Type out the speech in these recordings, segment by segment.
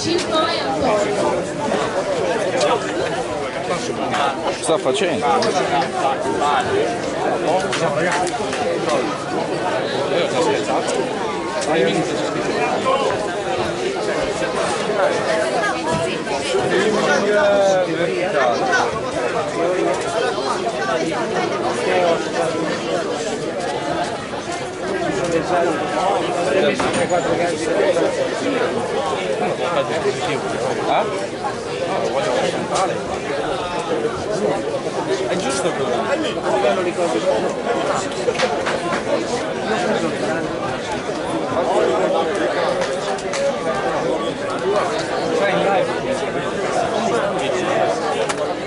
Cilpoi Antonio. Sta facendo? È giusto così. Fai in live.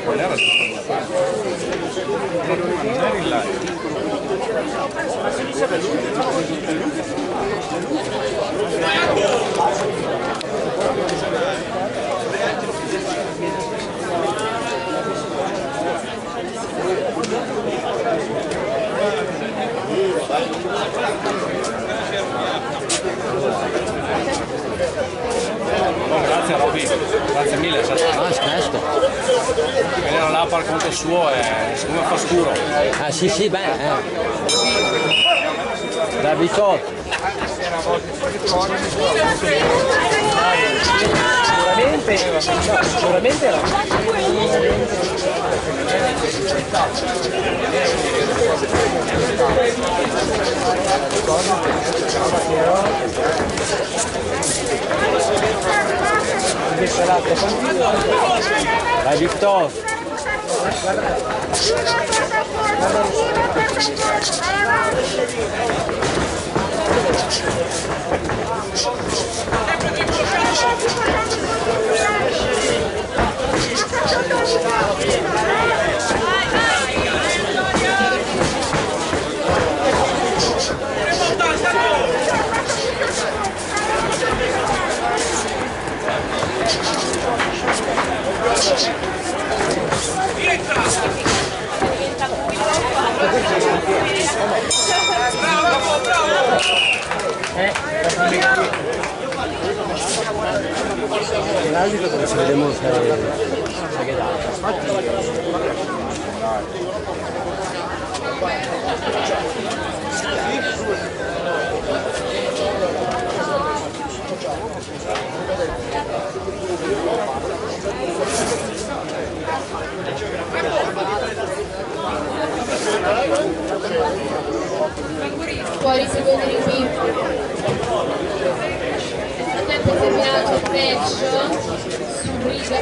Non era in live. Grazie Robby, grazie mille. Ah, scherzo. Era là per conto suo e siccome fa scuro. Ah sì sì, beh. Da 18. Sicuramente era. Dai Victor. Ci vediamo se Fuori secondo rimpì. Tempo terminato il match su riga A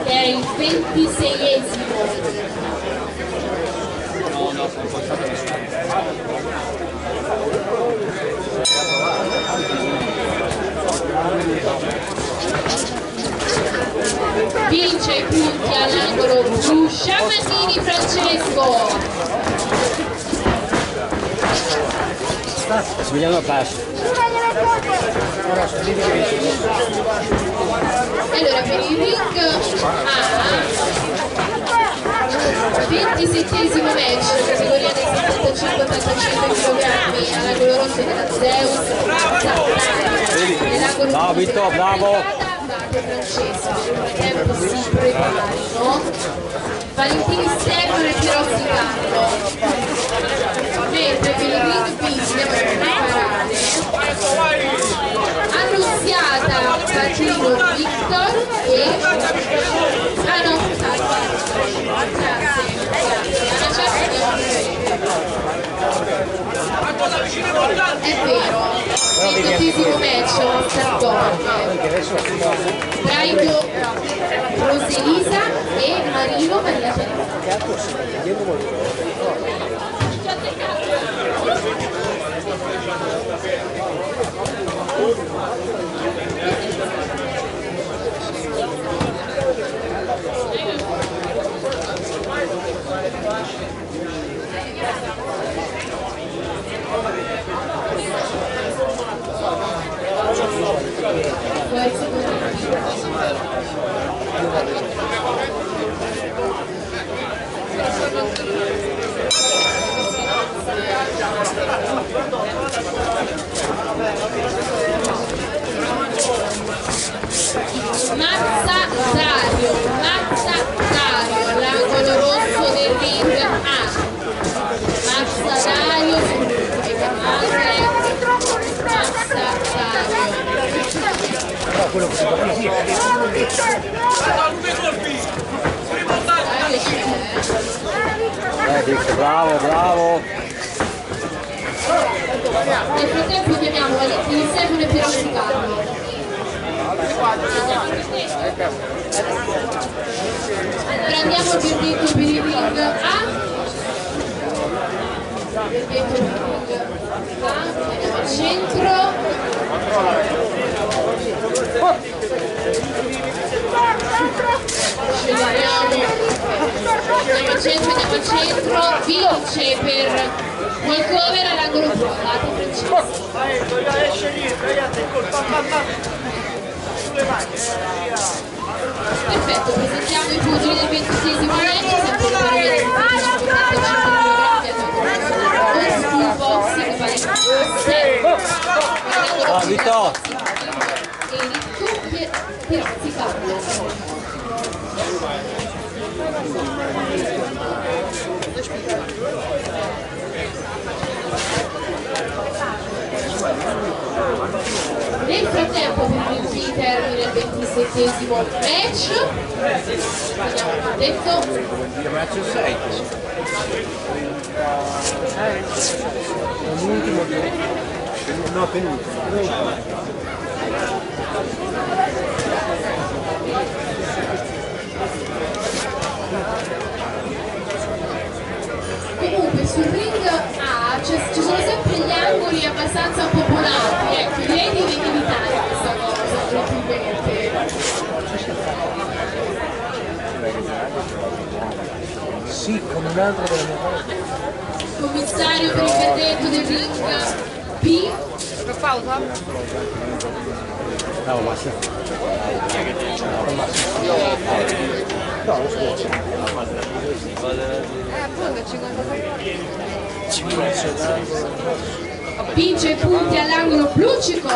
che è il 26esimo. Vince i punti all'angolo blu Sciammattini Francesco. Svegliano a passo. Allora per il ring A 27esimo match categoria dei 75-85 kg all'angolo rosso della Zeus nell'angolo Bravo Vittor, bravo. Francesco tempo si preparano Valentini Stefano e Pirozzi Carlo, mentre per il ring B si devono preparare Annunziata Patino Victor e no, è vero, 28esimo match Stardog Braido Roselisa e Marino Maria Bravo, bravo. Nel frattempo chiamiamo Valentini Stefano e Pierozzi Carlo. Prendiamo il verdetto per il ring A. Verdetto per il ring A, andiamo al centro. Andiamo al centro, vince per walkover all'angolo blu, lato francese. Perfetto, presentiamo i pugili del 26esimo match, sempre per vedere il boxing, Vittorio. e il doppio Pierozzi Carlo. Nel frattempo per il termine il 27esimo match, vediamo il detto. L'ultimo no, penultimo. Comunque sul ring A ci sono sempre gli angoli abbastanza popolati, ecco, direi di evitare questa cosa probabilmente. Sì, con un altro della mia parte. Commissario per il verdetto del ring B. Bravo Massimo. No, scusa. Vince punti all'angolo blu, Cico,